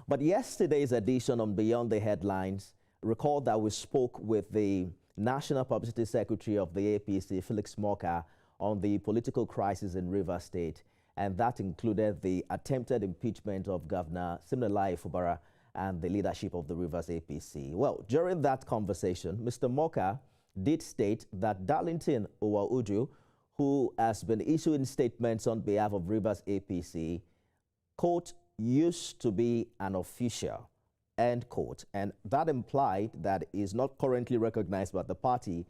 But yesterday's edition on Beyond the Headlines, recall that we spoke with the National Publicity Secretary of the APC, Felix Morka, on the political crisis in Rivers State, and that included the attempted impeachment of Governor Fubara and the leadership of the Rivers APC. Well, during that conversation, Mr. Morka did state that Darlington Nwauju, who has been issuing statements on behalf of Rivers APC, quote, used to be an official, end quote. And that implied that he is not currently recognized by the party,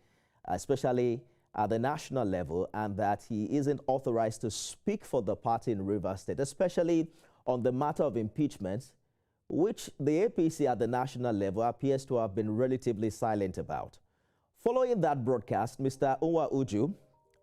especially at the national level, and that he isn't authorized to speak for the party in Rivers State, especially on the matter of impeachment, which the APC at the national level appears to have been relatively silent about. Following that broadcast, Mr. Nwauju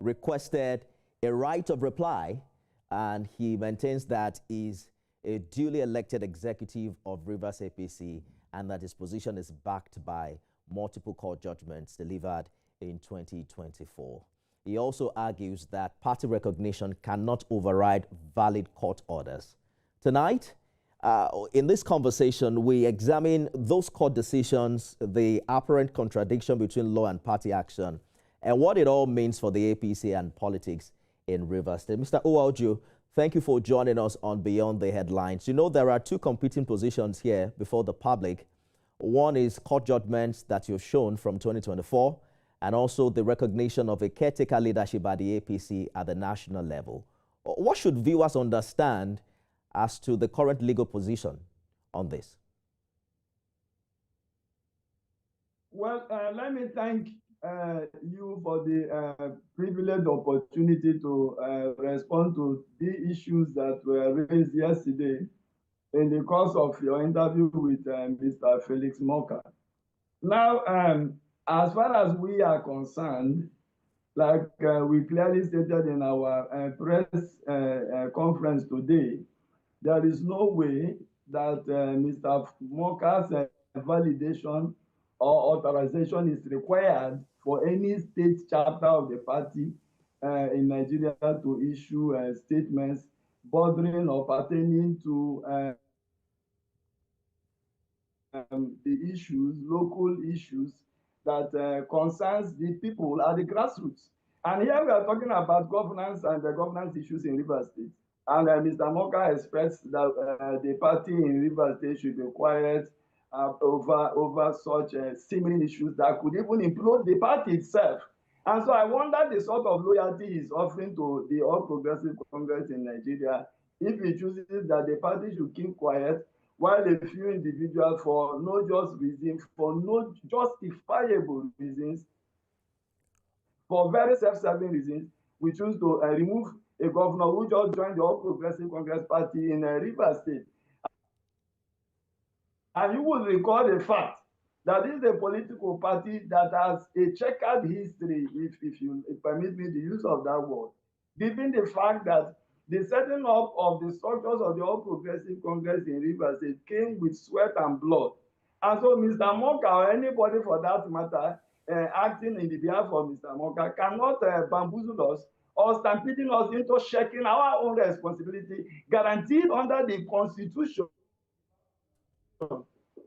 requested a right of reply, and he maintains that he's a duly elected executive of Rivers APC and that his position is backed by multiple court judgments delivered in 2024. He also argues that party recognition cannot override valid court orders. Tonight, in this conversation, we examine those court decisions, the apparent contradiction between law and party action, and what it all means for the APC and politics in Rivers State. Mr. Nwauju, thank you for joining us on Beyond the Headlines. You know, there are two competing positions here before the public. One is court judgments that you've shown from 2024, and also the recognition of a caretaker leadership by the APC at the national level. What should viewers understand as to the current legal position on this? Well, let me thank you for the privileged opportunity to respond to the issues that were raised yesterday in the course of your interview with Mr. Felix Morka. Now, as far as we are concerned, like we clearly stated in our press conference today, there is no way that Mr. Morka's validation or authorization is required for any state chapter of the party in Nigeria to issue statements bordering or pertaining to the issues, local issues that concerns the people at the grassroots. And here we are talking about governance and the governance issues in Rivers State. And Mr. Morka expects that the party in Rivers State should be quiet over such simmering issues that could even implode the party itself. And so I wonder the sort of loyalty he's offering to the All Progressive Congress in Nigeria if he chooses that the party should keep quiet while a few individuals, for no just reasons, for no justifiable reasons, for very self-serving reasons, we choose to remove a governor who just joined the All Progressive Congress party in Rivers State. And you will recall the fact that this is a political party that has a checkered history, if you permit me the use of that word, given the fact that the setting up of the structures of the All Progressive Congress in Rivers State came with sweat and blood. And so Mr. Morka, or anybody for that matter, acting in the behalf of Mr. Morka, cannot bamboozle us or stampeding us into shaking our own responsibility guaranteed under the Constitution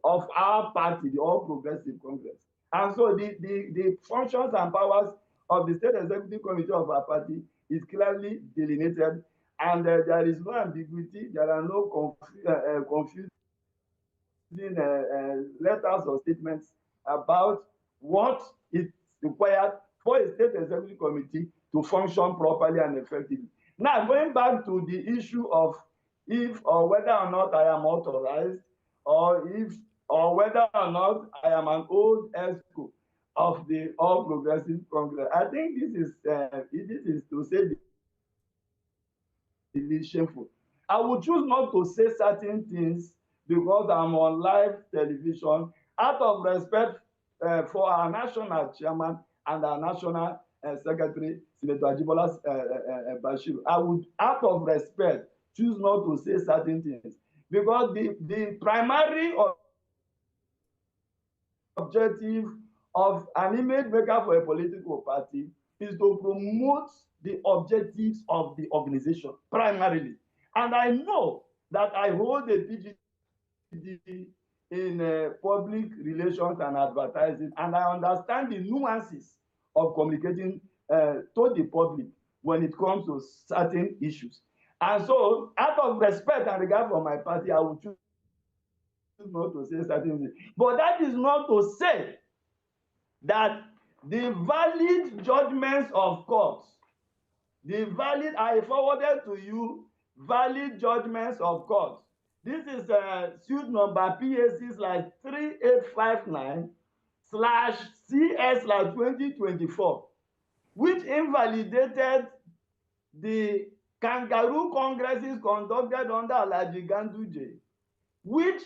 of our party, the All Progressive Congress. And so the functions and powers of the State Executive Committee of our party is clearly delineated, and there is no ambiguity, there are no confusing letters or statements about what is required for a State Executive Committee to function properly and effectively. Now, going back to the issue of if or whether or not I am authorized, or whether or not I am an old ESCO of the All Progressive Congress, I think this is to say the shameful. I would choose not to say certain things because I'm on live television out of respect for our national chairman and our national secretary, Senator Ajibola Bashir. I would, out of respect, choose not to say certain things because the primary objective of an image maker for a political party is to promote the objectives of the organization primarily. And I know that I hold a PG in public relations and advertising, and I understand the nuances of communicating to the public when it comes to certain issues. And so, out of respect and regard for my party, I would choose not to say certain things. But that is not to say that the valid judgments of courts, I forwarded to you valid judgments of courts. This is suit number PAC/3859/CS/2024, which invalidated the kangaroo congresses conducted under Alleges, which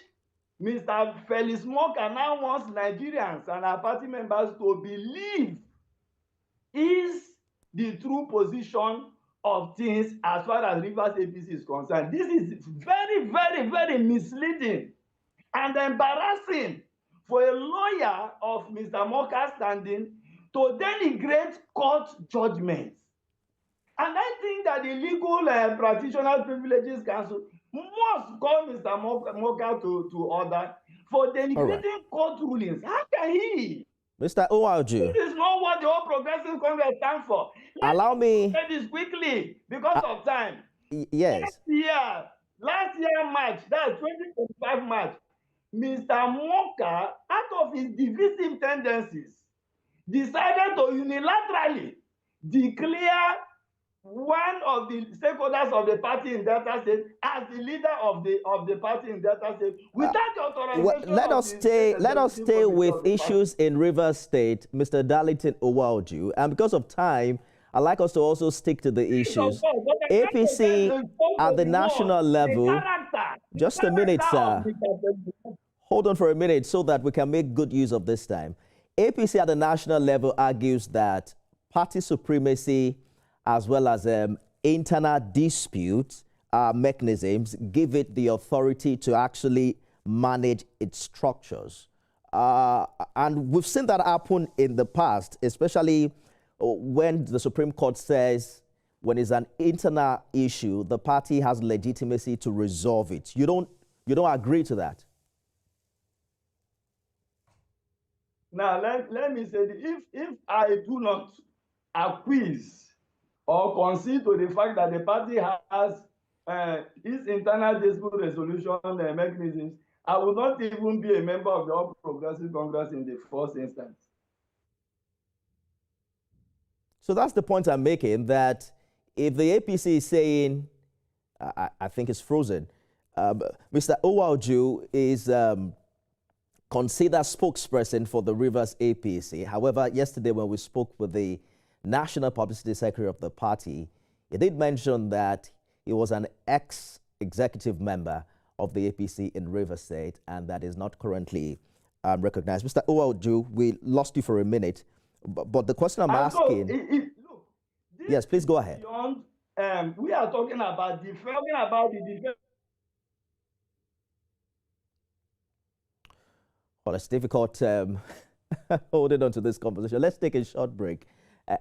Mr. Felix Moka now wants Nigerians and our party members to believe is the true position of things as far as Rivers APC is concerned. This is very, very, very misleading and embarrassing for a lawyer of Mr. Moka's standing to denigrate court judgments. And I think that the Legal Practitioners Privileges Council must call Mr. Moka to order for denigrating court rulings. How can he? Mr. Nwauju. This is not what the whole Progressive Congress stands for. Allow me say this quickly because of time. Yes. Last year March, that's 2025 March, Mr. Moka, out of his divisive tendencies, decided to unilaterally declare one of the stakeholders of the party in Delta State as the leader of the party in Delta State without the authorization. Let us stay with issues in Rivers State, Mr. Darlington Nwauju, and because of time, I'd like us to also stick to the issues. APC at the national level. Just a minute, sir. Hold on for a minute so that we can make good use of this time. APC at the national level argues that party supremacy as well as internal dispute mechanisms give it the authority to actually manage its structures. And we've seen that happen in the past, especially when the Supreme Court says when it's an internal issue, the party has legitimacy to resolve it. You don't agree to that? Now, let me say, if I do not acquiesce or concede to the fact that the party has its internal dispute resolution mechanisms, I will not even be a member of the All Progressive Congress in the first instance. So that's the point I'm making, that if the APC is saying, I think it's frozen, Mr. Nwauju is considered spokesperson for the Rivers APC. However, yesterday when we spoke with the National Publicity Secretary of the party, he did mention that he was an ex-executive member of the APC in Rivers State and that is not currently recognized. Mr. Nwauju, we lost you for a minute, but the question I'm asking... look, yes, please go ahead. Beyond, we are talking about the defense. Well, it's difficult holding on to this conversation. Let's take a short break.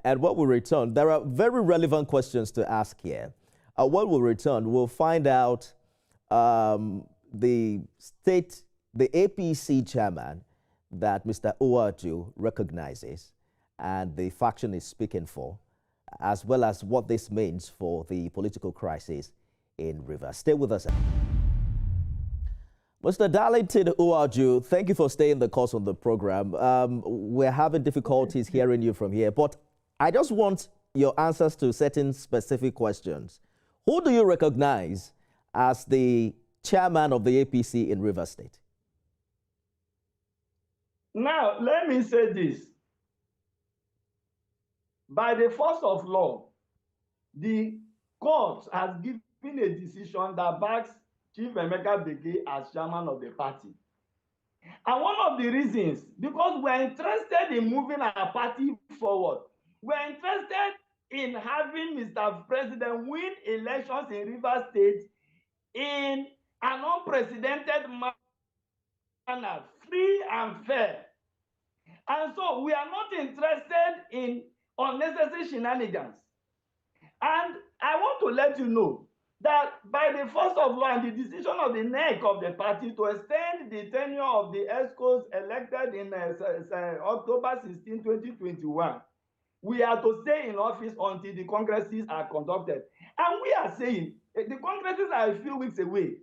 And when we return, there are very relevant questions to ask here. When we return, we'll find out the APC chairman that Mr. Nwauju recognizes and the faction is speaking for, as well as what this means for the political crisis in Rivers. Stay with us. Mr. Darlington Nwauju, thank you for staying the course on the program. We're having difficulties hearing you from here, but I just want your answers to certain specific questions. Who do you recognize as the chairman of the APC in Rivers State? Now, let me say this. By the force of law, the court has given a decision that backs Chief Emeka Bege as chairman of the party. And one of the reasons, because we're interested in moving our party forward, we're interested in having Mr. President win elections in Rivers State in an unprecedented manner, free and fair. And so we are not interested in unnecessary shenanigans. And I want to let you know that by the force of law and the decision of the neck of the party to extend the tenure of the ESCOs elected in October 16, 2021, we are to stay in office until the congresses are conducted. And we are saying the congresses are a few weeks away,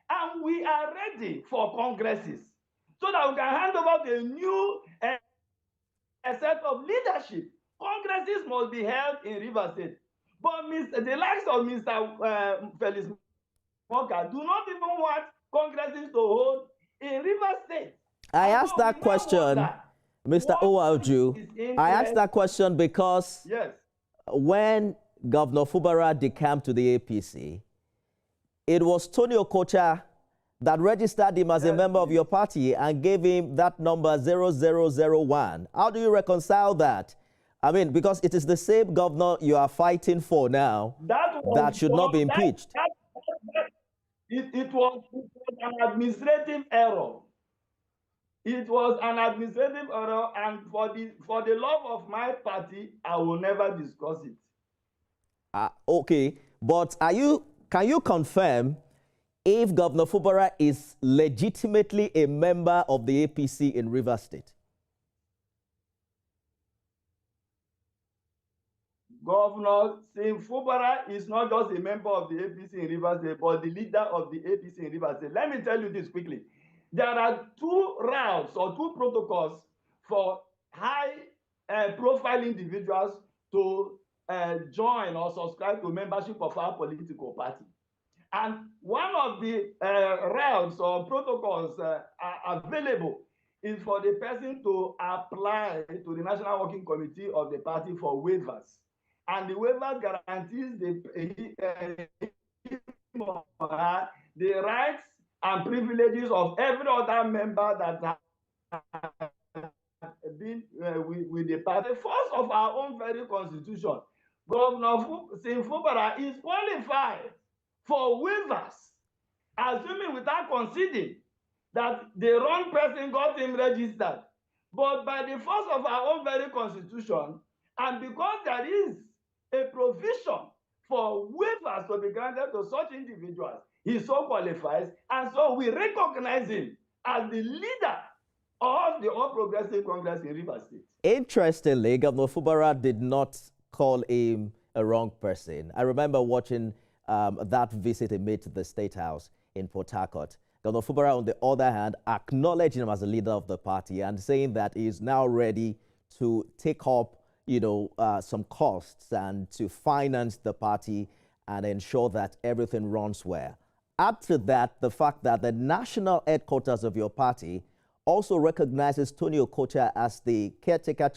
and we are ready for congresses so that we can hand over the new set of leadership. Congresses must be held in Rivers State. But the likes of Mr. Felix Moka do not even want congresses to hold in Rivers State. I asked that question, Mr. Nwauju. I asked that question because yes, when Governor Fubara decamped to the APC, it was Tony Okocha that registered him as a member of your party and gave him that number 0001. How do you reconcile that? I mean, because it is the same governor you are fighting for now that should not be impeached. It was an administrative error. It was an administrative error, and for the love of my party, I will never discuss it. Okay, but can you confirm if Governor Fubara is legitimately a member of the APC in Rivers State? Governor Fubara is not just a member of the APC in Rivers State, but the leader of the APC in Rivers State. Let me tell you this quickly. There are two routes or two protocols for high-profile individuals to join or subscribe to membership of our political party. And one of the routes or protocols available is for the person to apply to the National Working Committee of the party for waivers. And the waivers guarantees the rights and privileges of every other member that has been with the party. The force of our own very constitution, Governor Fubara is qualified for waivers, assuming without conceding that the wrong person got him registered. But by the force of our own very constitution, and because there is a provision for waivers to be granted to such individuals, he so qualifies, and so we recognize him as the leader of the All Progressive Congress in Rivers State. Interestingly, Governor Fubara did not call him a wrong person. I remember watching that visit he made to the State House in Port Harcourt. Governor Fubara, on the other hand, acknowledged him as a leader of the party and saying that he is now ready to take up, some costs and to finance the party and ensure that everything runs well. Add to that the fact that the national headquarters of your party also recognizes Tony Okocha as the caretaker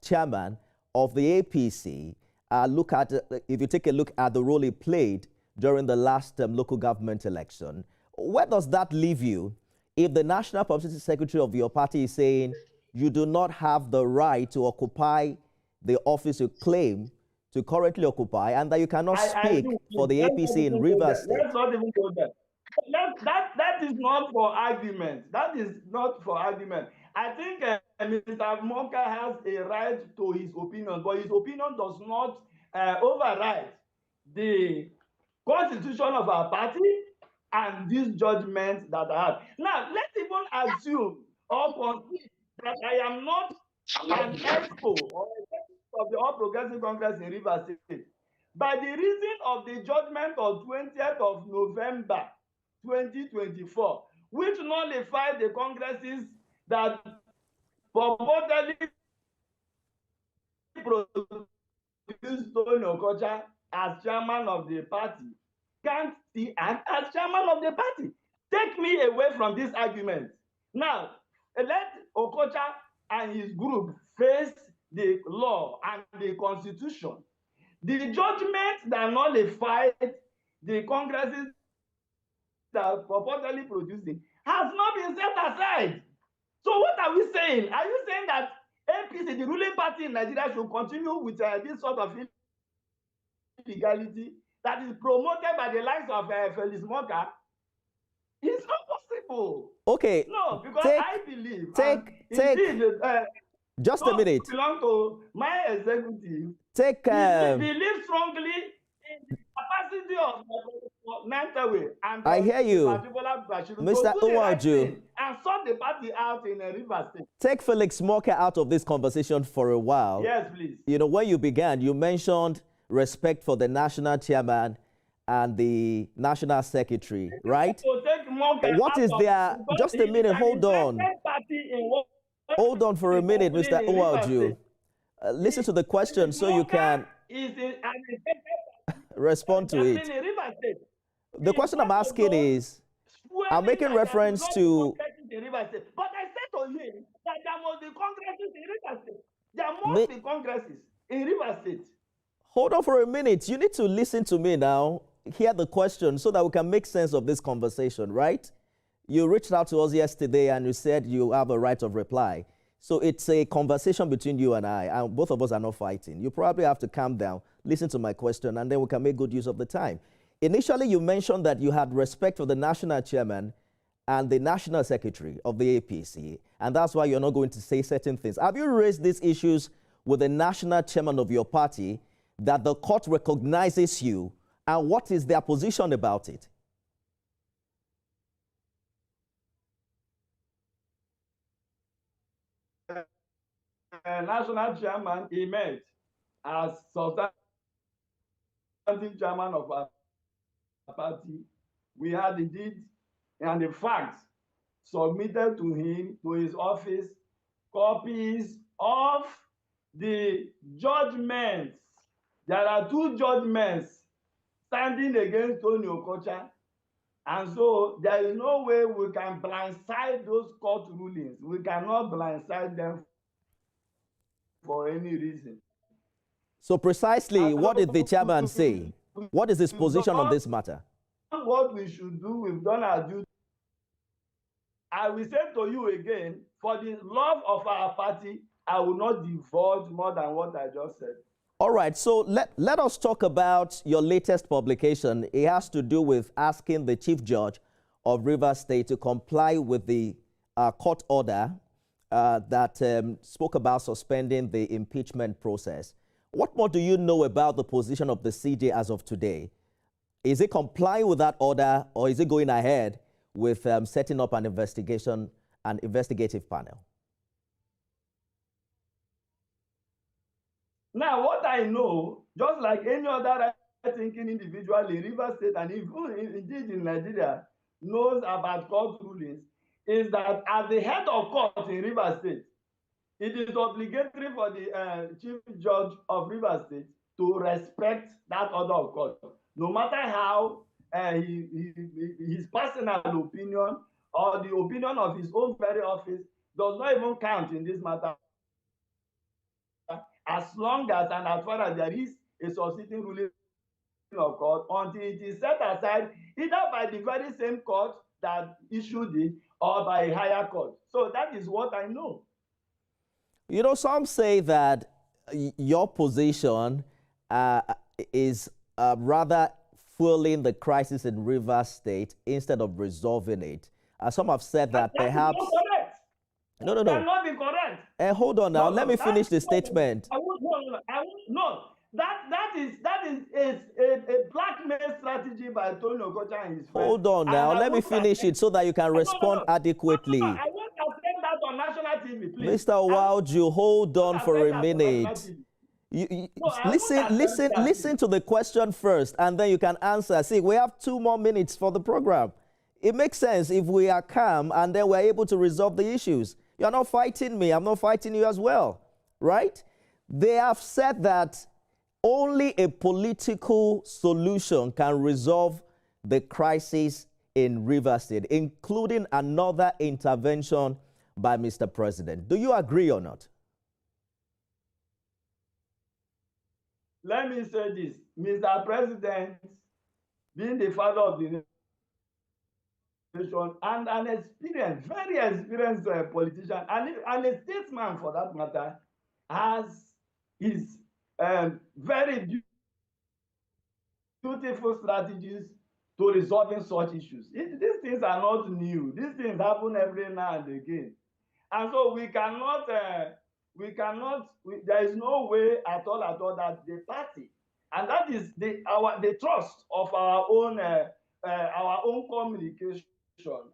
chairman of the APC. If you take a look at the role he played during the last local government election, where does that leave you if the national publicity secretary of your party is saying you do not have the right to occupy the office you claim to currently occupy and that you cannot speak for the APC in Rivers State? Let's not even go there. That is not for argument. That is not for argument. I think Mr. Moka has a right to his opinion, but his opinion does not override the constitution of our party and this judgment that I have. Now, let's even assume or concede that I am not an expo or of the All Progressive Congress in Rivers State. By the reason of the judgment of 20th of November 2024, which nullified the congresses that purportedly produced Tony Okocha as chairman of the party, can't see act as chairman of the party. Take me away from this argument. Now, let Okocha and his group face the law and the constitution. The judgment that nullified the congresses that purportedly producing has not been set aside. So what are we saying? Are you saying that APC, the ruling party in Nigeria, should continue with this sort of illegality that is promoted by the likes of Felix Moka? It's not possible. Okay. No, because I believe. Just a minute. Belong to my executive. Believe strongly in the capacity of Nantawe and I hear you, particular Bashiru Mr. to do the right Nwauju. thing and sort the party out in a River State. Take Felix Morka out of this conversation for a while. Yes, please. You know, when you began, you mentioned respect for the national chairman and the national secretary, right? What is their, just a minute, hold on. Hold on for a minute, Mr. Nwauju. Listen to the question so you can respond to it. The question I'm asking is, I'm making reference to... But I said to him that there must be congresses in River State. There must be congresses in River State. Hold on for a minute. You need to listen to me now, hear the question so that we can make sense of this conversation, right? You reached out to us yesterday and you said you have a right of reply. So it's a conversation between you and I, and both of us are not fighting. You probably have to calm down, listen to my question, and then we can make good use of the time. Initially, you mentioned that you had respect for the national chairman and the national secretary of the APC, and that's why you're not going to say certain things. Have you raised these issues with the national chairman of your party, that the court recognizes you, and what is their position about it? National chairman, he met as substantive chairman of our party. We had indeed, and the facts submitted to him, to his office, copies of the judgments. There are two judgments standing against Tony Okocha. And so there is no way we can blindside those court rulings. We cannot blindside them for any reason. So precisely, what did the chairman say? What is his position on this matter? What we should do, we've done our duty. I will say to you again, for the love of our party, I will not divulge more than what I just said. All right, so let us talk about your latest publication. It has to do with asking the Chief Judge of Rivers State to comply with the court order that spoke about suspending the impeachment process. What more do you know about the position of the CJ as of today? Is it complying with that order, or is it going ahead with setting up an investigative panel? Now, what I know, just like any other right-thinking individual in Rivers State and even indeed in Nigeria knows about court rulings, is that as the head of court in Rivers State, it is obligatory for the Chief Judge of Rivers State to respect that order of court, no matter how his personal opinion or the opinion of his own very office does not even count in this matter, as long as and as far as there is a succeeding ruling of court, until it is set aside either by the very same court that issued it or by a higher court. So that is what I know. You know, some say that your position is rather fueling the crisis in Rivers State instead of resolving it. Some have said that perhaps... Is not correct. No. That cannot be correct. Hold on now. Let me finish the statement. That is a blackmail strategy by Tony Okocha and his friends. Hold on now. Let me finish it so that you can respond adequately. I won't accept that on national TV, please. Mr. Nwauju, hold on for a minute. Listen to the question first, and then you can answer. See, we have 2 more minutes for the program. It makes sense if we are calm and then we're able to resolve the issues. You're not fighting me. I'm not fighting you as well, right? They have said that only a political solution can resolve the crisis in Rivers State, including another intervention by Mr. President. Do you agree or not? Let me say this. Mr. President, being the father of the nation and an experienced, very experienced politician and a statesman for that matter, has his very beautiful strategies to resolving such issues. These things are not new. These things happen every now and again. And so we cannot, there is no way at all that the party and that is the trust of our own communication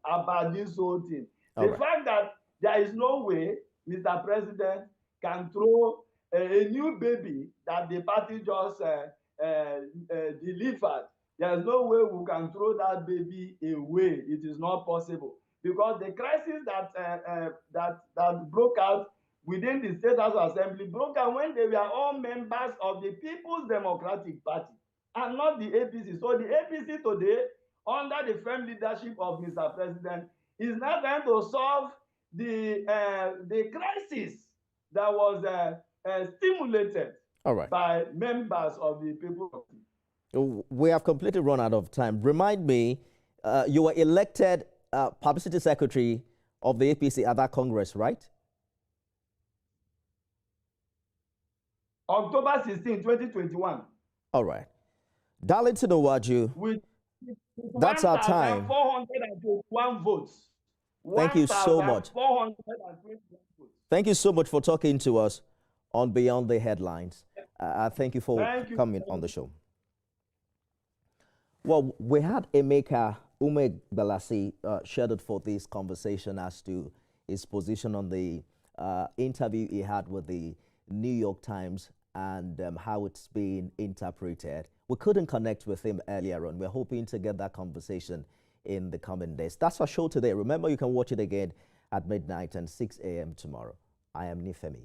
about this whole thing. All The right. fact that there is no way Mr. President can throw a new baby that the party just delivered. There is no way we can throw that baby away. It is not possible because the crisis that broke out within the State House Assembly broke out when they were all members of the People's Democratic Party and not the APC. So the APC today, under the firm leadership of Mr. President, is now trying to solve the crisis that was stimulated All right. by members of the People's Party. We have completely run out of time. Remind me, you were elected publicity secretary of the APC at that Congress, right? October 16, 2021. All right. Darlington Nwauju, With that's our time. 1,421 votes. Thank you so much. 1,421 votes. Thank you so much for talking to us on Beyond the Headlines. Thank you for coming on the show. Well, we had Emeka Umegbalasi scheduled for this conversation as to his position on the interview he had with the New York Times and how it's been interpreted. We couldn't connect with him earlier on. We're hoping to get that conversation in the coming days. That's our show today. Remember, you can watch it again at midnight and 6 a.m. tomorrow. I am Nifemi.